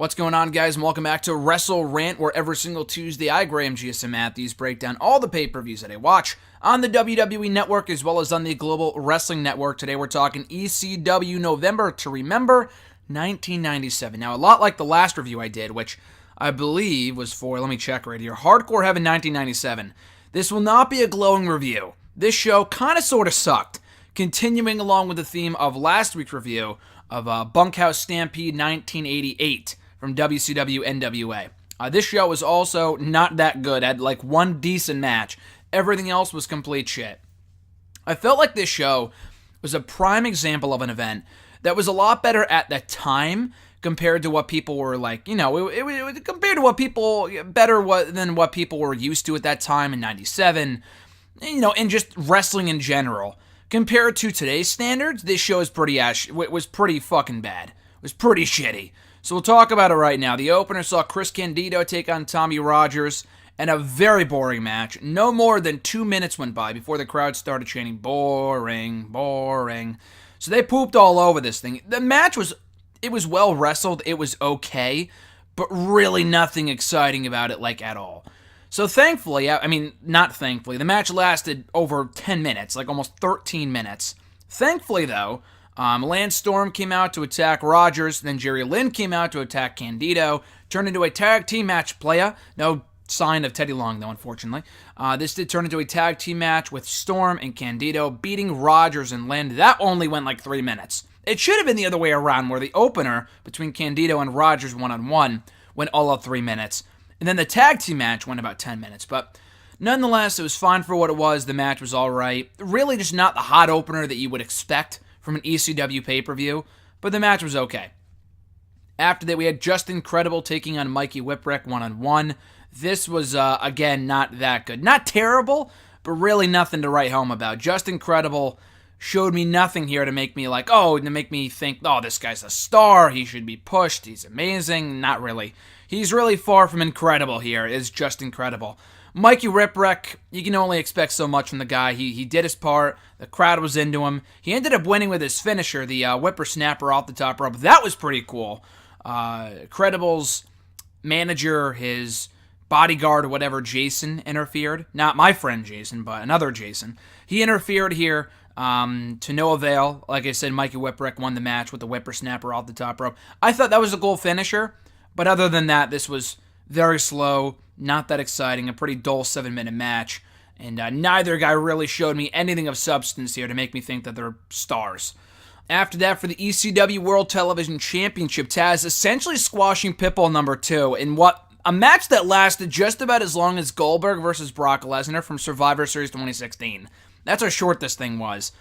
What's going on, guys, and welcome back to WrestleRant, where every single Tuesday I, Graham GSM Matthews, break down all the pay-per-views that I watch on the WWE Network as well as on the Global Wrestling Network. Today we're talking ECW November to Remember 1997. Now, a lot like the last review I did, which I believe was for, let me check right here, Hardcore Heaven 1997. This will not be a glowing review. This show kind of sort of sucked. Continuing along with the theme of last week's review of Bunkhouse Stampede 1988. From WCW NWA. This show was also not that good. Had like one decent match. Everything else was complete shit. I felt like this show was a prime example of an event that was a lot better at the time compared to what people were like, it compared to what people, than what people were used to at that time in 97, and just wrestling in general. Compared to today's standards, this show was was pretty fucking bad. It was pretty shitty. So we'll talk about it right now. The opener saw Chris Candido take on Tommy Rogers, and a very boring match. No more than 2 minutes went by before the crowd started chanting, boring, boring. So they pooped all over this thing. The match was well wrestled, it was okay, but really nothing exciting about it, like, at all. So thankfully, not thankfully, the match lasted over 10 minutes, like almost 13 minutes. Thankfully, though, Lance Storm came out to attack Rogers, then Jerry Lynn came out to attack Candido, turned into a tag team match playa. No sign of Teddy Long, though, unfortunately. This did turn into a tag team match with Storm and Candido beating Rogers and Lynn. That only went like 3 minutes. It should have been the other way around, where the opener between Candido and Rogers one-on-one went all of 3 minutes, and then the tag team match went about 10 minutes, but nonetheless, it was fine for what it was. The match was all right. Really just not the hot opener that you would expect from an ECW pay-per-view, but the match was okay. After that, we had Just Incredible taking on Mikey Whipwreck one-on-one. This was, again, not that good. Not terrible, but really nothing to write home about. Just Incredible showed me nothing here to make me think, this guy's a star, he should be pushed, he's amazing. Not really. He's really far from incredible here, is Just Incredible. Mikey Whipwreck, you can only expect so much from the guy. He did his part. The crowd was into him. He ended up winning with his finisher, the whippersnapper off the top rope. That was pretty cool. Credible's manager, his bodyguard or whatever, Jason, interfered. Not my friend Jason, but another Jason. He interfered here to no avail. Like I said, Mikey Whipwreck won the match with the whippersnapper off the top rope. I thought that was a cool finisher, but other than that, this was very slow, not that exciting, a pretty dull 7-minute match, and neither guy really showed me anything of substance here to make me think that they're stars. After that, for the ECW World Television Championship, Taz essentially squashing Pitbull number 2 in a match that lasted just about as long as Goldberg versus Brock Lesnar from Survivor Series 2016. That's how short this thing was.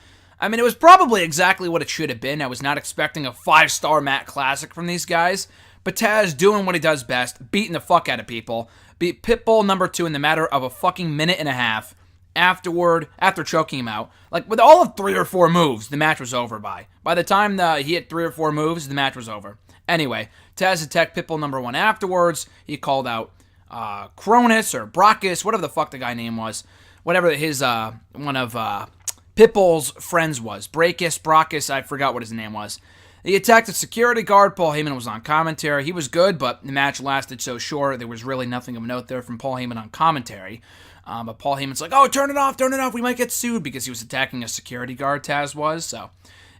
It was probably exactly what it should have been. I was not expecting a 5-star Matt Classic from these guys, but Taz doing what he does best, beating the fuck out of people. Beat Pitbull number 2 in the matter of a fucking minute and a half. After choking him out. Like, with all of 3 or 4 moves, the match was over by. By the time he hit 3 or 4 moves, the match was over. Anyway, Taz attacked Pitbull number 1 afterwards. He called out Cronus or Brockus, whatever the fuck the guy name was. Whatever his, one of Pitbull's friends was. Brockus, I forgot what his name was. He attacked a security guard. Paul Heyman was on commentary. He was good, but the match lasted so short, there was really nothing of note there from Paul Heyman on commentary. But Paul Heyman's like, turn it off, we might get sued, because he was attacking a security guard, Taz was. So,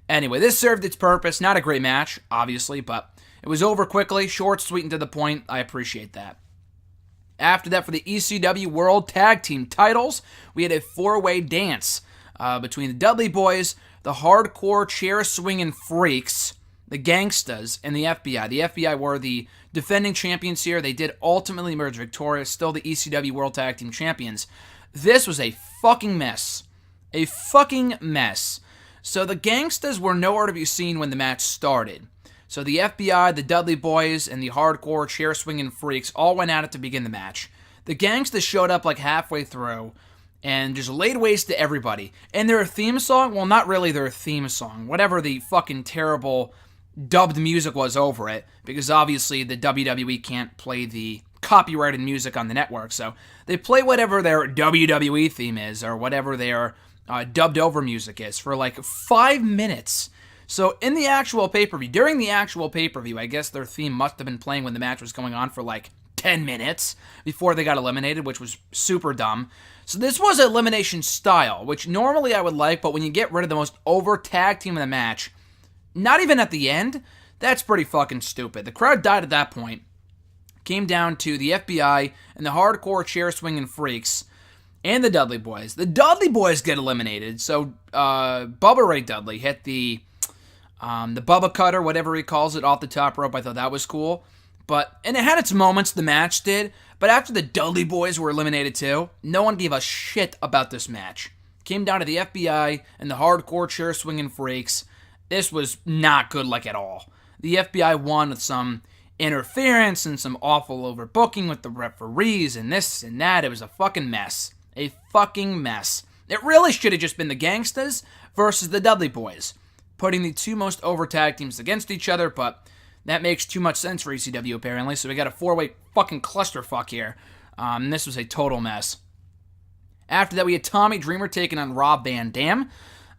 anyway, this served its purpose. Not a great match, obviously, but it was over quickly, short, sweet, and to the point. I appreciate that. After that, for the ECW World Tag Team titles, we had a 4-way dance between the Dudley Boys, the Hardcore Chair-Swinging Freaks, the Gangstas, and the FBI. The FBI were the defending champions here. They did ultimately emerge victorious, still the ECW World Tag Team Champions. This was a fucking mess. A fucking mess. So the Gangstas were nowhere to be seen when the match started. So the FBI, the Dudley Boys, and the Hardcore Chair-Swinging Freaks all went at it to begin the match. The Gangstas showed up like halfway through and just laid waste to everybody. And their theme song, well, not really their theme song, whatever the fucking terrible dubbed music was over it, because obviously the WWE can't play the copyrighted music on the network, so they play whatever their WWE theme is, or whatever their dubbed over music is, for like 5 minutes. So in the actual pay-per-view, during the actual pay-per-view, I guess their theme must have been playing when the match was going on for like 10 minutes before they got eliminated, which was super dumb. So this was elimination style, which normally I would like, but when you get rid of the most over tag team in the match, not even at the end, that's pretty fucking stupid. The crowd died at that point. Came down to the FBI and the hardcore chair swinging freaks and the Dudley Boys. The Dudley Boys get eliminated. So Bubba Ray Dudley hit the Bubba Cutter, whatever he calls it, off the top rope. I thought that was cool. And it had its moments, the match did. But after the Dudley Boys were eliminated too, no one gave a shit about this match. Came down to the FBI and the hardcore chair swinging freaks. This was not good like at all. The FBI won with some interference and some awful overbooking with the referees and this and that. It was a fucking mess. A fucking mess. It really should have just been the Gangstas versus the Dudley Boys, putting the two most over tag teams against each other, but that makes too much sense for ECW apparently, so we got a four-way fucking clusterfuck here. This was a total mess. After that, we had Tommy Dreamer taking on Rob Van Dam.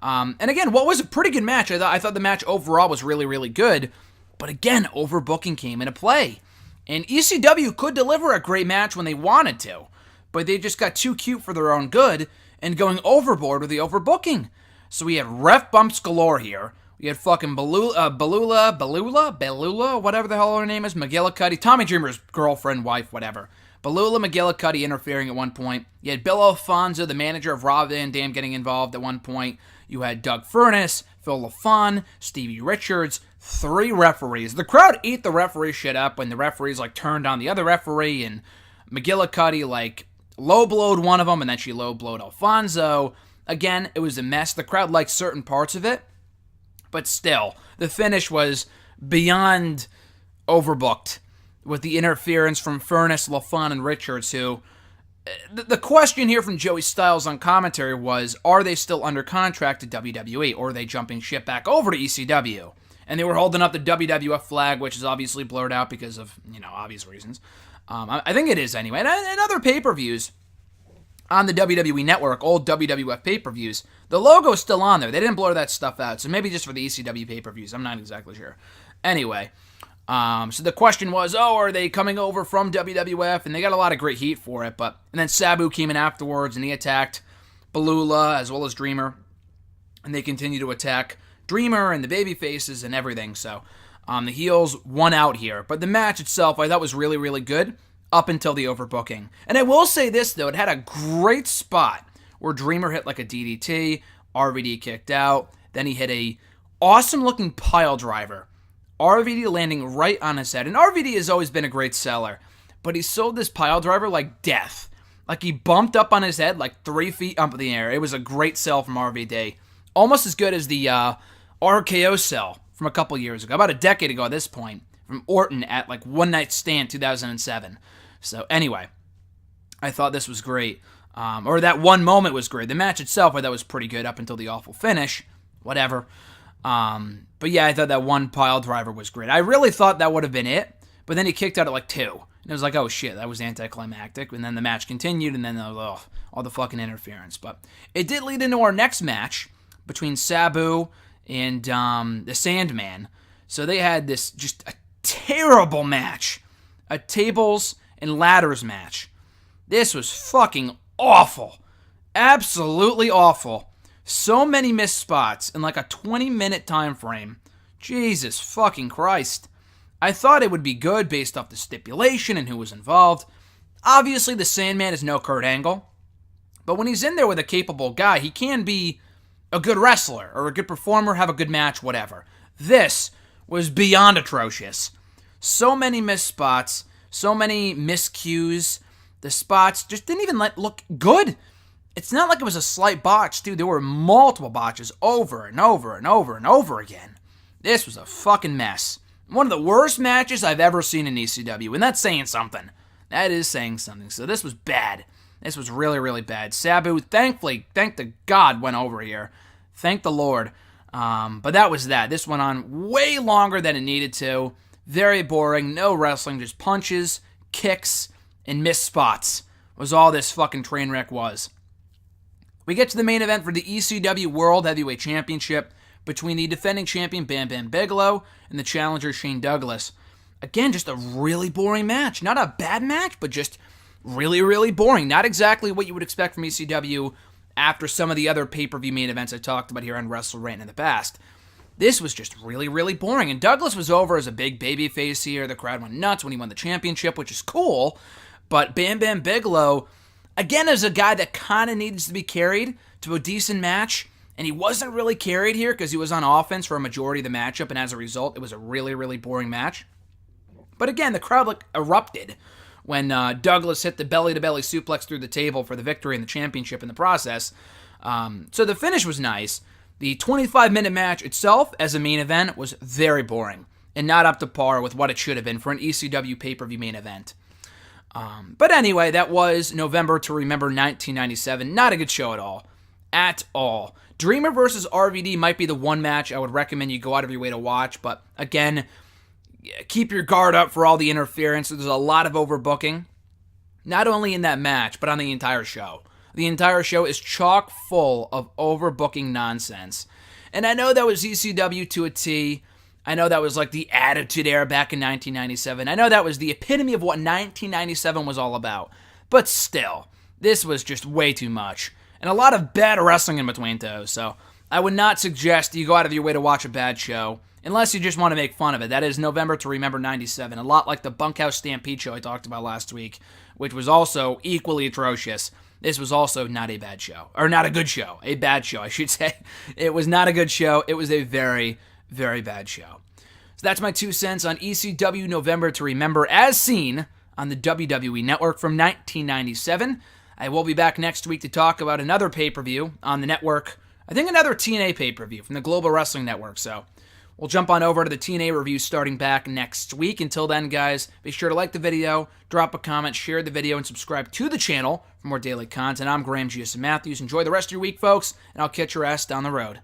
And again, what was a pretty good match. I thought the match overall was really, really good. But again, overbooking came into play. And ECW could deliver a great match when they wanted to. But they just got too cute for their own good and going overboard with the overbooking. So we had ref bumps galore here. We had fucking Belula, whatever the hell her name is, McGillicuddy, Tommy Dreamer's girlfriend, wife, whatever. Belula McGillicuddy interfering at one point. You had Bill Alfonso, the manager of Rob Van Dam, getting involved at one point. You had Doug Furness, Phil LaFon, Stevie Richards, 3 referees. The crowd ate the referee shit up when the referees like turned on the other referee, and McGillicuddy like low-blowed one of them, and then she low-blowed Alfonso. Again, it was a mess. The crowd liked certain parts of it, but still, the finish was beyond overbooked with the interference from Furness, LaFon, and Richards, who... The question here from Joey Styles on commentary was, are they still under contract to WWE, or are they jumping ship back over to ECW? And they were holding up the WWF flag, which is obviously blurred out because of, obvious reasons. I think it is anyway. And other pay-per-views on the WWE Network, old WWF pay-per-views, the logo's still on there. They didn't blur that stuff out, so maybe just for the ECW pay-per-views. I'm not exactly sure. Anyway... so the question was, are they coming over from WWF? And they got a lot of great heat for it. And then Sabu came in afterwards, and he attacked Belula as well as Dreamer. And they continue to attack Dreamer and the baby faces and everything. So the heels won out here. But the match itself, I thought was really, really good up until the overbooking. And I will say this, though. It had a great spot where Dreamer hit like a DDT. RVD kicked out. Then he hit a awesome-looking pile driver. RVD landing right on his head. And RVD has always been a great seller, but he sold this pile driver like death. Like he bumped up on his head like 3 feet up in the air. It was a great sell from RVD. Almost as good as the RKO sell from a couple years ago. About a decade ago at this point. From Orton at like One Night Stand 2007. So anyway, I thought this was great. Or that one moment was great. The match itself I thought was pretty good up until the awful finish. Whatever. But yeah, I thought that one pile driver was great. I really thought that would have been it, but then he kicked out at like 2. And it was like, oh shit, that was anticlimactic. And then the match continued, and then all the fucking interference. But it did lead into our next match between Sabu and the Sandman. So they had this just a terrible match. A tables and ladders match. This was fucking awful. Absolutely awful. So many missed spots in like a 20-minute time frame. Jesus fucking Christ. I thought it would be good based off the stipulation and who was involved. Obviously, the Sandman is no Kurt Angle. But when he's in there with a capable guy, he can be a good wrestler or a good performer, have a good match, whatever. This was beyond atrocious. So many missed spots. So many miscues. The spots just didn't even look good. It's not like it was a slight botch, dude. There were multiple botches over and over and over and over again. This was a fucking mess. One of the worst matches I've ever seen in ECW, and that's saying something. That is saying something. So this was bad. This was really, really bad. Sabu, thank the God, went over here. Thank the Lord. But that was that. This went on way longer than it needed to. Very boring. No wrestling. Just punches, kicks, and missed spots was all this fucking train wreck was. We get to the main event for the ECW World Heavyweight Championship. between the defending champion Bam Bam Bigelow and the challenger Shane Douglas. Again, just a really boring match. Not a bad match, but just really, really boring. Not exactly what you would expect from ECW after some of the other pay-per-view main events I talked about here on WrestleRant in the past. This was just really, really boring. And Douglas was over as a big babyface here. The crowd went nuts when he won the championship, which is cool. But Bam Bam Bigelow, again, is a guy that kind of needs to be carried to a decent match. And he wasn't really carried here because he was on offense for a majority of the matchup. And as a result, it was a really, really boring match. But again, the crowd erupted when Douglas hit the belly-to-belly suplex through the table for the victory and the championship in the process. So the finish was nice. The 25-minute match itself as a main event was very boring and not up to par with what it should have been for an ECW pay-per-view main event. But anyway, that was November to Remember 1997. Not a good show at all. At all. Dreamer versus RVD might be the one match I would recommend you go out of your way to watch, but again, keep your guard up for all the interference. There's a lot of overbooking, not only in that match, but on the entire show. The entire show is chock full of overbooking nonsense. And I know that was ECW to a T. I know that was like the Attitude Era back in 1997. I know that was the epitome of what 1997 was all about. But still, this was just way too much. And a lot of bad wrestling in between those. So I would not suggest you go out of your way to watch a bad show, unless you just want to make fun of it. That is November to Remember 97. A lot like the Bunkhouse Stampede show I talked about last week, which was also equally atrocious. This was also not a bad show. Or not a good show. A bad show, I should say. It was not a good show. It was a very, very bad show. So that's my 2 cents on ECW November to Remember as seen on the WWE Network from 1997. I will be back next week to talk about another pay-per-view on the network. I think another TNA pay-per-view from the Global Wrestling Network. So we'll jump on over to the TNA review starting back next week. Until then, guys, be sure to like the video, drop a comment, share the video, and subscribe to the channel for more daily content. I'm Graham G.S. Matthews. Enjoy the rest of your week, folks, and I'll catch your ass down the road.